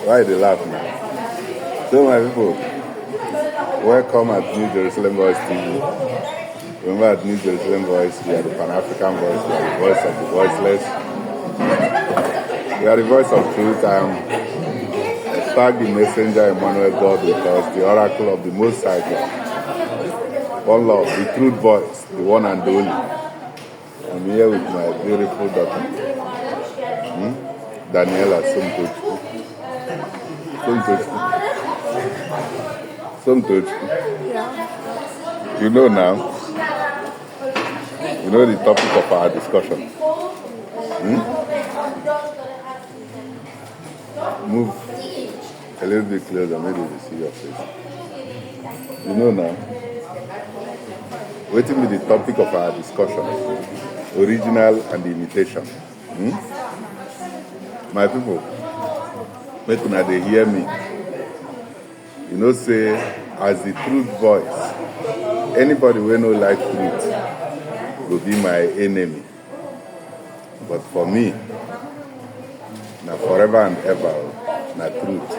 Why they laugh now? So my people, welcome at New Jerusalem Voice TV. Remember at New Jerusalem Voice, we are the Pan-African voice, we are the voice of the voiceless. We are the voice of truth. I am the messenger Emmanuel God with us, the oracle of the Most High God. One love, the truth voice, the one and only. I'm here with my beautiful daughter, Daniela Somtochku. Yeah. You know now, you know the topic of our discussion. Move a little bit closer, maybe we see your face. You know now, waiting with the topic of our discussion, original and imitation. My people, make una dey hear me. You know, say, as the truth voice, anybody who no like truth will be my enemy. But for me, now forever and ever, na truth.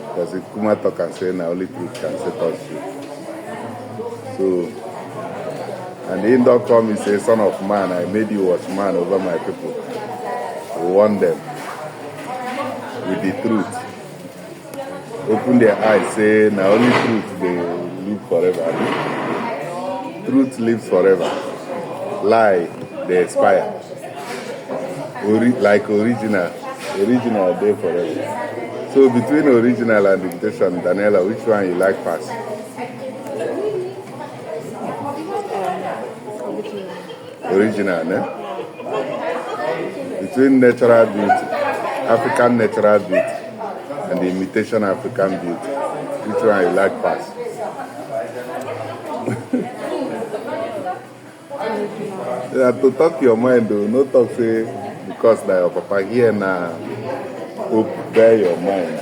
Because if Kuma talk and say, na only truth can set us free. So, and the end come, he say, son of man, I made you as man over my people. We warn them with the truth. Open their eyes, say, now only truth, they live forever. Truth lives forever. Lie, they expire. Like original day forever. So between original and imitation, Daniela, which one you like pass? Original, ne? Between natural beauty, African natural beauty, and the imitation African beauty, which one you like pass? Yeah, to talk your mind though, no talk say because that your papa here now, bear your mind.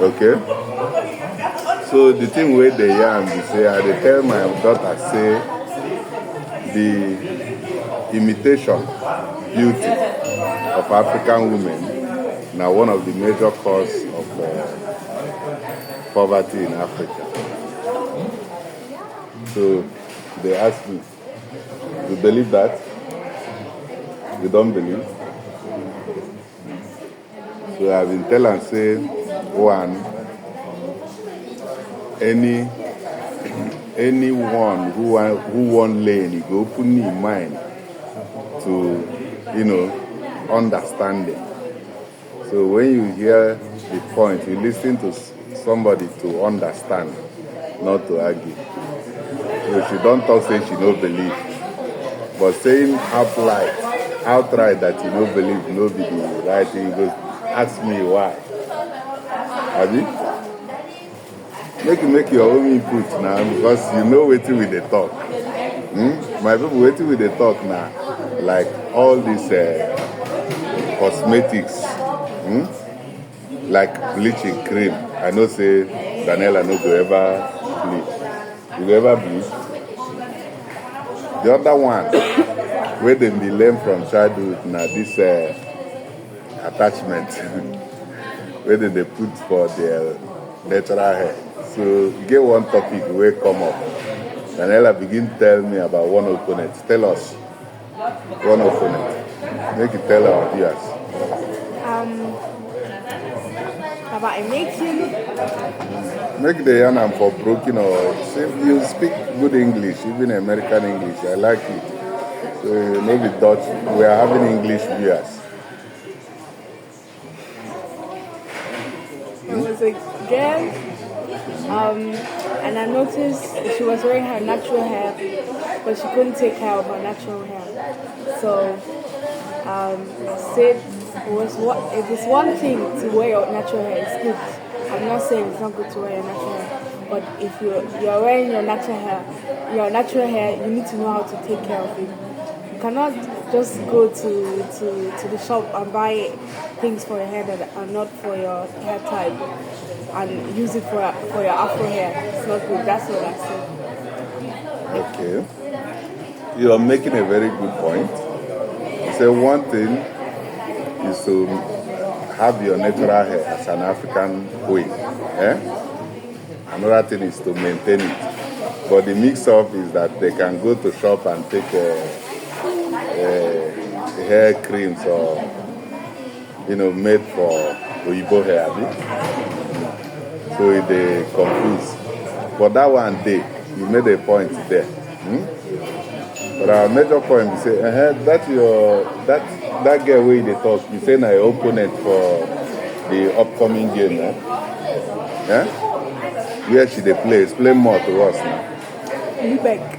Okay? So the thing where they yarn, they say, I dey tell my daughter say the imitation beauty of African women now one of the major causes of poverty in Africa. So they ask me, you believe that? You don't believe? So I've been telling say, one, anyone who won't learn, you go open your mind to, understanding. So when you hear the point, you listen to somebody to understand, not to argue. So she don't talk, say she no believe. But saying outright that you no believe, no be the right thing, you go ask me why. Abi? Make your own input now, because you know wetin we dey talk. My people, wetin we dey talk now, like all these cosmetics, like bleaching cream. I know say Daniela no go ever bleach. You go ever bleach? The other one, where they be learn from childhood, now this attachment, where they put for their natural hair. So get one topic where come up. Daniela begin tell me about one opponent. Tell us one opponent. Make it tell our viewers. About making. Make the yarn for broken or you speak good English, even American English. I like it. So maybe Dutch. We are having English viewers. It was a girl, and I noticed she was wearing her natural hair, but she couldn't take care of her natural hair. So I said, if it's one thing to wear your natural hair, it's good. I'm not saying it's not good to wear your natural hair, but if you're wearing your natural hair, you need to know how to take care of it. You cannot just go to the shop and buy things for your hair that are not for your hair type and use it for your afro hair. It's not good. That's what I said. Okay. You are making a very good point. You say one thing is to have your natural hair as an African queen. Another thing is to maintain it. But the mix-up is that they can go to shop and take hair creams or, made for Oyibo hair. So they confuse. But that one day, you made a point there. But our major point is say, that girl where they talk, you say na your opponent for the upcoming game. Where she they play? Explain more to us now. Lubeck.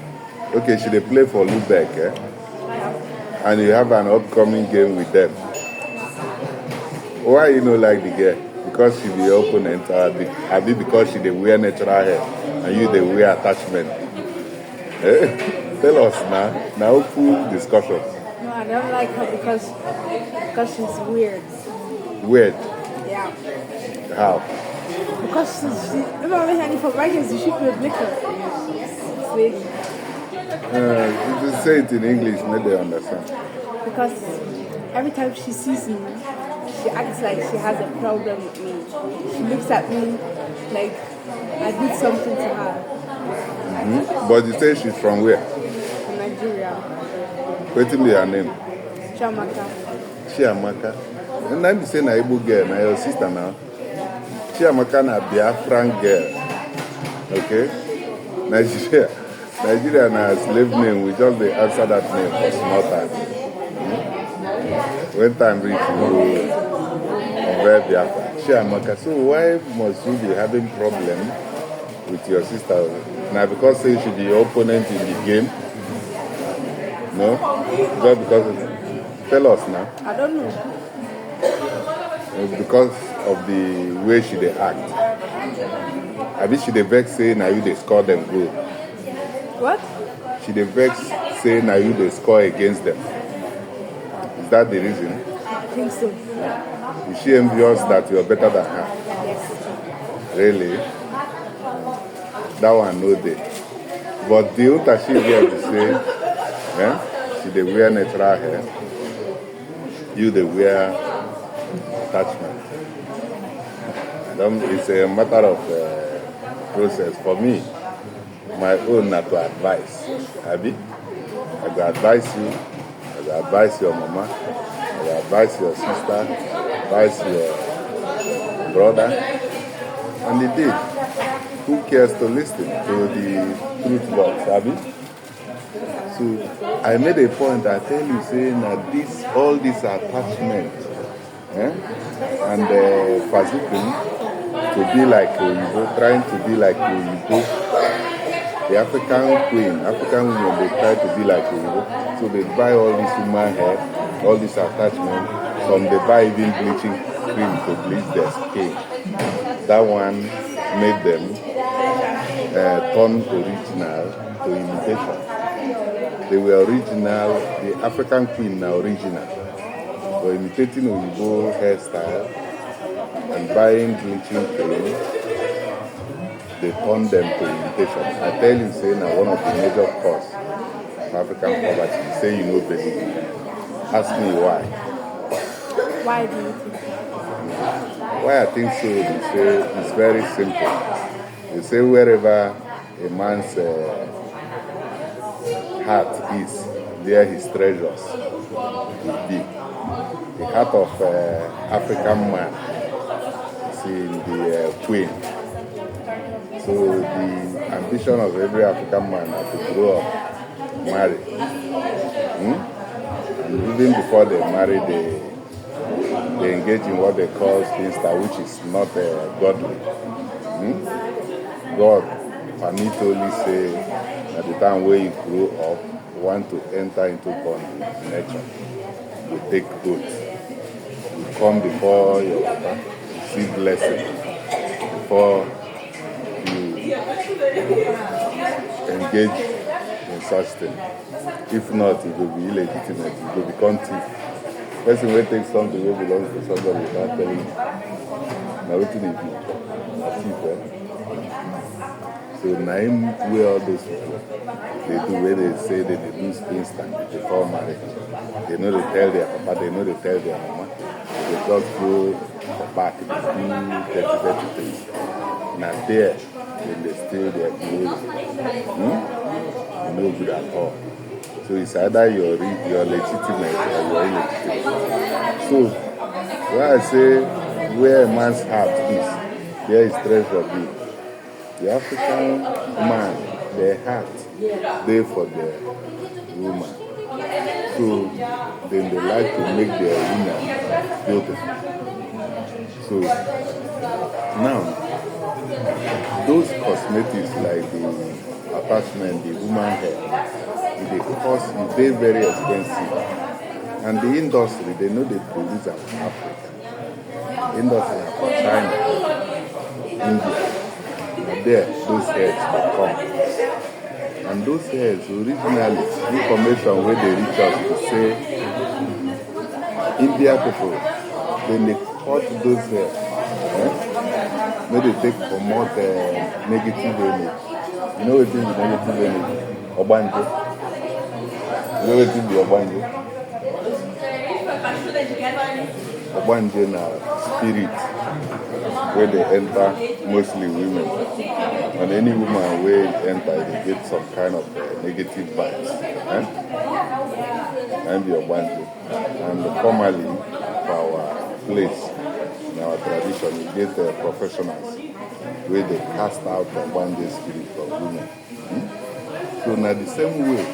Okay, she they play for Lubeck, and you have an upcoming game with them. Why you know like the girl? Because she be your opponent, or because she they wear natural hair and you they wear attachment? Tell us now. Now full discussion. No, I don't like her because she's weird. Weird? Ja. How? Because immer wenn ich an die vorbeigehe, sie schiebt mir Blicke. Deswegen. You just say it in English, maybe they understand. Because every time she sees me, she acts like she has a problem with me. She looks at me like I did something to her. But you say she's from where? From Nigeria. What's her name? Chiamaka. Chiamaka. And I'm saying na Igbo girl, na your sister now. Chiamaka na Biafran girl. Okay? Nigeria na slave name, we just dey answer that name for small time. When time reach, we go convert Biafra. Chiamaka. So why must you be having problem with your sister? Now because say she be your opponent in the game? No? Just because tell us now. I don't know. It's because of the way she dey act. I mean she dey vex say na you dey score them goal. What? She dey vex say na you dey score against them. Is that the reason? I think so. Is she envious that you are better than her? Yes. Really? That one no dey. But the other she here to say, she dey wear natural hair, you dey wear attachment. It's a matter of process. For me, my own not to advise. Abi? I go advise you, I go advise your mama, I go advise your sister, advise your brother, and they did. Who cares to listen to the truth box, Abi? So I made a point, I tell you, saying that all this attachment and Fazikin to be like Oyibo, trying to be like Oyibo. The African women, they try to be like Oyibo. So they buy all this human hair, all this attachment. Some they buy even bleaching cream to bleach their skin. That one made them turn original to imitation. They were original, the African queen now original. So imitating Oyibo hairstyle and buying bleaching cream, they turn them to imitation. I tell you, say now one of the major causes of African poverty. You say you know believe me. Ask me why. Why do you think? Why I think so, they say it's very simple. They say wherever a man's heart is, there his treasures will be. The heart of African man is in the queen. So the ambition of every African man is to grow up, marry. And even before they marry, they engage in what they call spinster, which is not godly. God, permit only say, at the time where you grow up, want to enter into bond with nature. You take oath. You come before your papa, receive blessing before you engage in such thing. If not, it will be illegitimate. It will become thief. Person will take something that belongs to somebody without telling you. Now, what do you do? A thief, So Naim, where all those people, they do where they say that they do things before marriage. They know they tell their papa, they know they tell their mama. They just go back, they do dirty things. Now there, then they steal their behavior. No good at all. So it's either you're legitimate or you're illegitimate. So when I say where a man's heart is, there is treasure be. The African man, their heart, they for the woman. So then they like to make their woman beautiful. So now, those cosmetics like the attachment, the woman hair, they cost very, very expensive. And the industry, they know they produce out of Africa. Industry for China, India. And there, those hairs will come. And those hairs, originally, information where they reach us to say, India people, then they cut those hairs. When they take promote negative energy. You know what is the negative energy? Obanje. You know what is the Obanje? Obanje na spirit where they enter mostly women. And any woman where enter, they get some kind of negative vibes. And the Obanje. And formally, for our place, in our tradition, we get professionals where they cast out the Obanje spirit from women. So now the same way,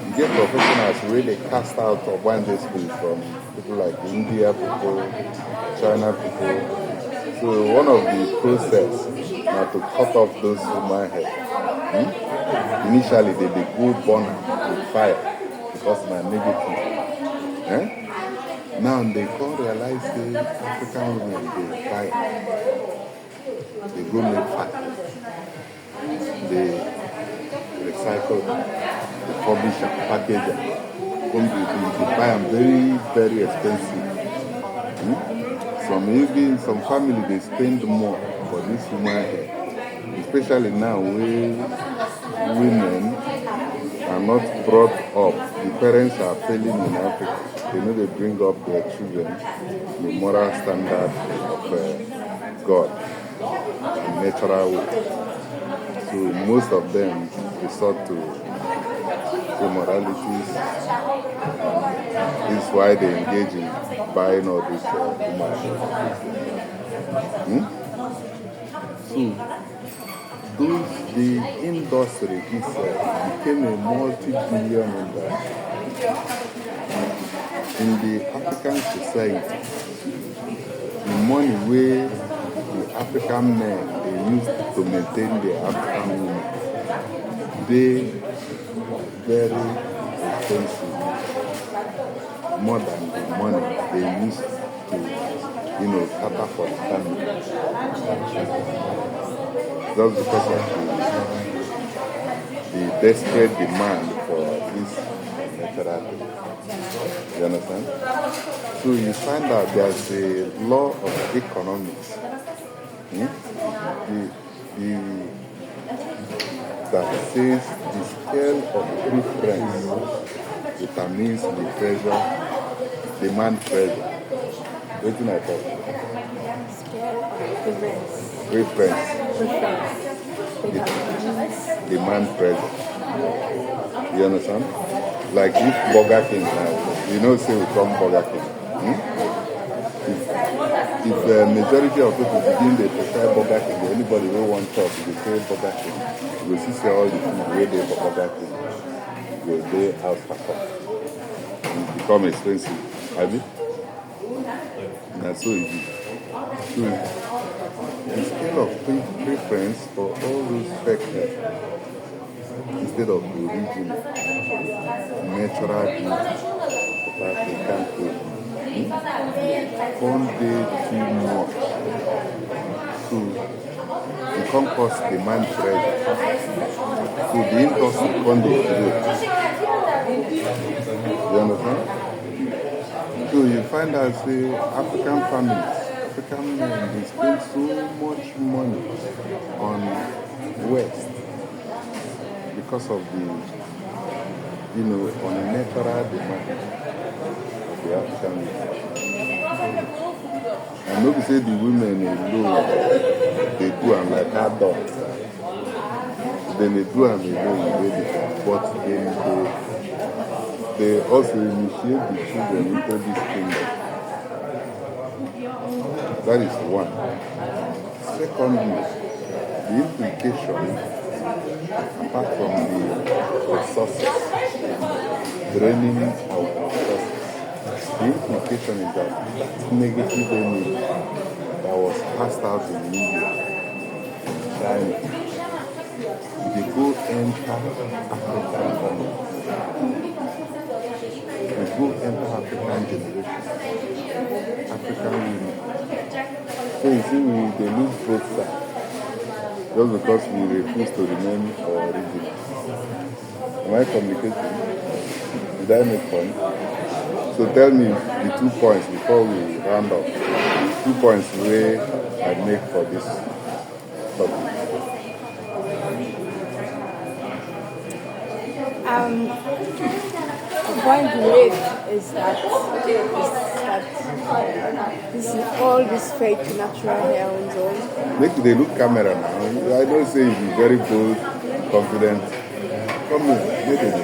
you get professionals where they cast out Obanje spirit from people like India people, China people. So one of the process now to cut off those human hair. Initially they go burn with fire because they're negative. Now they can't realize the African women they fire. They go make fire. They recycle, they publish and package them. They buy them very, very expensive. Some family they spend more for this human hair. Especially now where women are not brought up. The parents are failing in Africa. They know they bring up their children the moral standard of God in natural way. So most of them resort to immoralities. This is why they engage in buying all these human hair. So the industry became a multi-billion industry. In the African society, the money where the African men they use to maintain the African women, they very expensive, more than the money they use to, cater for the family. Just because of the desperate demand for this natural thing. You understand? So you find out there's a law of economics that says the scale of preference determines the pressure, demand pressure. What do I talk? Scale of Preference. Demand pressure. You understand? Like if Burger King now, say we come Burger King. If the majority of people begin to prefer Burger King, anybody who wants to they say Burger King, you will see all the food where they for Burger King. Will they house for cup. It become expensive. Have you? That's so easy. So the scale of preference for all those factors instead of the original natural beauty that they can't do. Can't they too much? So it can't cause demand pressure. So the industry can't do it. You understand? So you find out, say, African families, African men, they spend so much money on West because of the, unnatural demand of the African women. And nobody say the women alone, they do them like adults. Then they do them alone, but then they also initiate the children into this kingdom. That is one. Secondly, the implication, apart from the resources, draining our resources, the implication is that negative image that was passed out in India, China, they go enter African family. They go enter African generation, African women. So you see, they lose both sides just because we refuse to remain our original. Am I communicating? Did I make point? So tell me the 2 points before we round up. 2 points where I make for this topic. The point you made is that all this fake natural hair and so. Make they look camera now. I don't say you be very bold, confident. Come here, make it.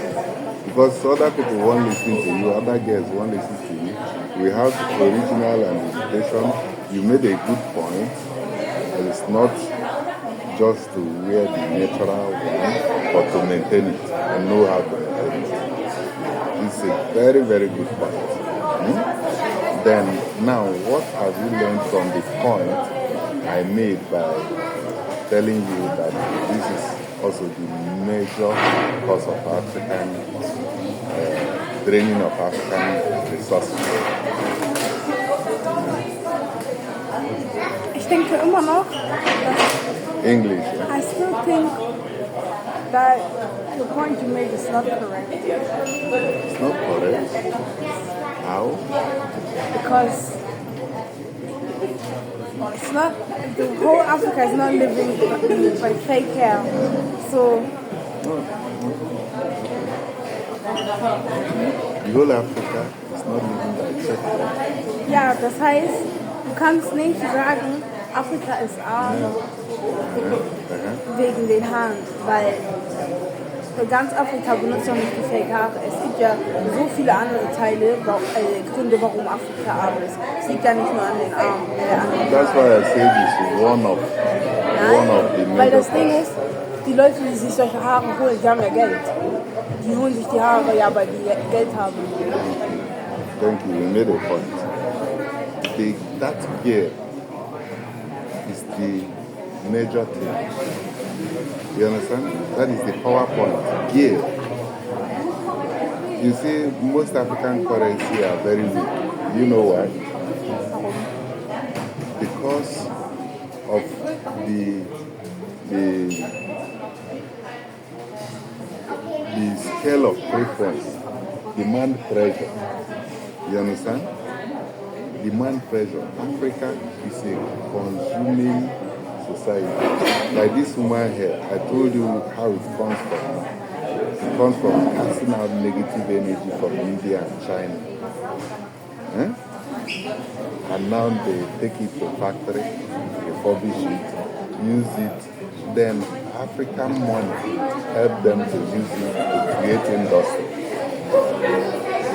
Because other people won't listen to you, other girls won't listen to you. We have original and imitation. You made a good point. And it's not just to wear the natural one, but to maintain it and know how to maintain it. It's a very, very good point. Then, now, what have you learned from the point I made by telling you that this is also the major cause of African draining of African resources? Ich denke immer noch, English. Yeah? I still think that the point you made is not correct. It's not correct. How? Because it's not, the whole Africa is not living by fake hair. So The whole Africa is not living by fake hair. ja, das heißt, du kannst nicht sagen, Afrika ist arm wegen den Haaren, weil für ganz Afrika benutzt man nicht die Fake Haare. Es gibt ja so viele andere Gründe, warum Afrika arm ist. Es liegt ja nicht nur an den Armen. That's why I say this is one of the major. Weil das Ding ist, die Leute, die sich solche Haare holen, die haben ja Geld. Die holen sich die Haare ja, weil die Geld haben. Thank you, you made a point. That gear is the major thing. You understand? That is the power point. Gear. You see, most African currency are very weak. You know why? Because of the scale of preference, demand pressure. You understand? Demand pressure. Africa is a consuming society. Like this woman here, I told you how it comes from. It comes from casting out negative energy from India and China. And now they take it to factory, refurbish it, use it. Then African money help them to use it to create industry.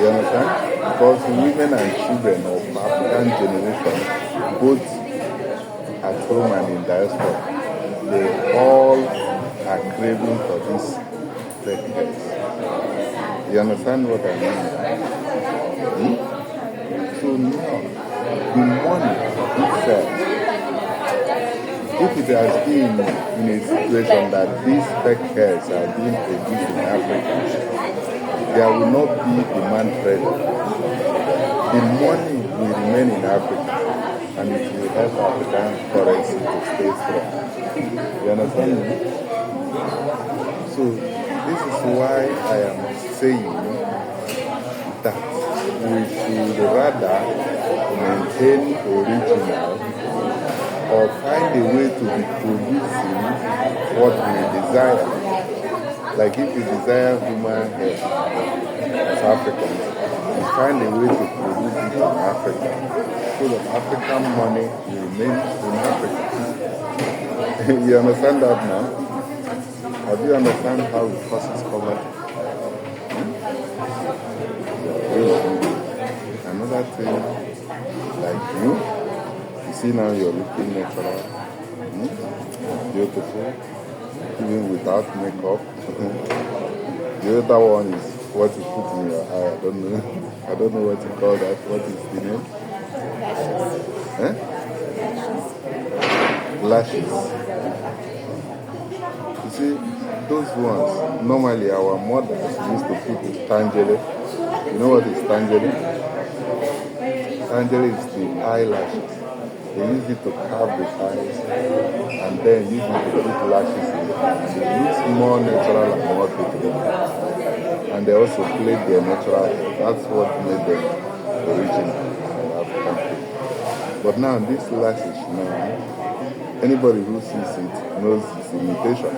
You understand? Because women and children of African generation, both at home and in diaspora, they all are craving for this fake hair. You understand what I mean? So now, the money itself, if it has been in a situation that these fake hairs are being produced in Africa, there will not be demand pressure. The money will remain in Africa and it will help African currency to stay strong. You understand me? So this is why I am saying that we should rather maintain original or find a way to be producing what we desire. Like if you desire human hair as Africans, you find a way to produce it in Africa so that African money will remain in Africa. You understand that now? Or do you understand how the process covered? Another thing, like you see now you're looking natural, beautiful, even without makeup. The other one is what you put in your eye. I don't know what you call that. What is the name? Lashes. You see, those ones, normally our mothers used to put tangele. You know what is tangele? Tangele is the eyelashes. They use it to carve the eyes and then use it to put lashes in the eye. And it looks more natural and more beautiful. And they also played their natural hair. That's what made them original in African people. But now this lashes, anybody who sees it knows it's imitation.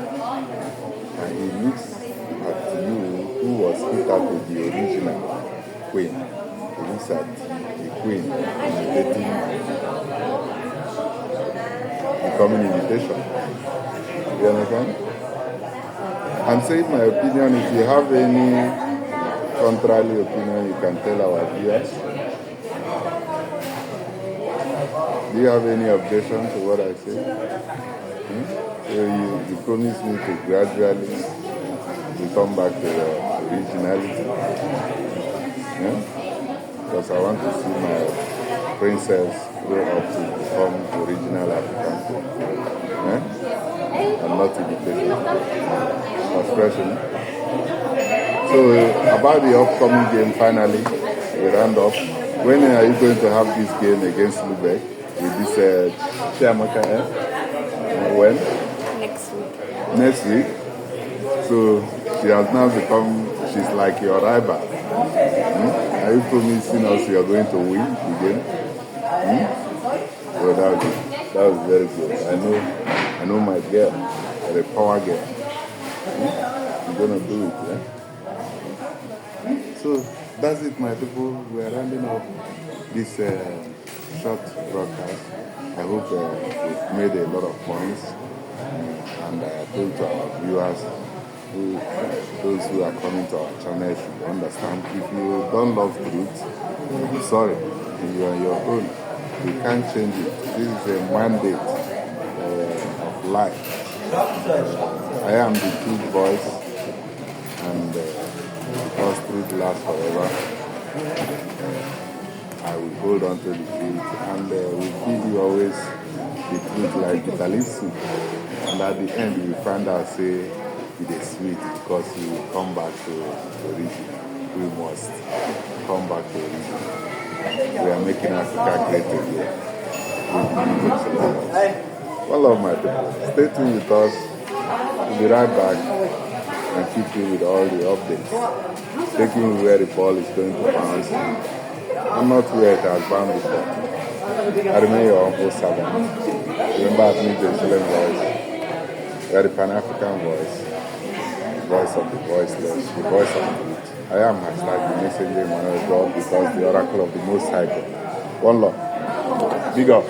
And he looks at you who was hit out with the original queen. He looks at the queen imitating, becoming imitation. You understand? I'm saying my opinion. If you have any contrary opinion, you can tell our viewers. Do you have any objection to what I say? So you promise me to gradually come back to your originality. Because I want to see my princess grow up to become original African. And not imitation. Expression. So about the upcoming game, finally, we round up. When are you going to have this game against Lubeck? With this Chiamaka? When? Next week. Next week. So she has now become, she's like your rival. Are you promising us you are going to win the game? So that was very good. I know my girl, the power girl. You're gonna do it, yeah? So that's it, my people. We are rounding up this short broadcast. I hope we've made a lot of points, and I told to our viewers, those who are coming to our channel should understand. If you don't love truth, I'm sorry, you are your own. You can't change it. This is a mandate of life. I am the truth voice, and because truth lasts forever, I will hold on to the truth, and will give you always the truth like bitter leaf soup. And at the end, you will find out, say, it is sweet because you will come back to origin. We must come back to origin. We are making Africa great again. One love, my people. Stay tuned with us. We'll be right back and keep you with all the updates. Taking you where the ball is going to bounce and not where it has bounced before. I remain your humble servant. Remember, at me, the Chilean voice. We are the Pan-African voice. Voice of the voiceless, the voice of the truth. I am # the messenger Emmanuel God, because the oracle of the Most High God. One love. Big up.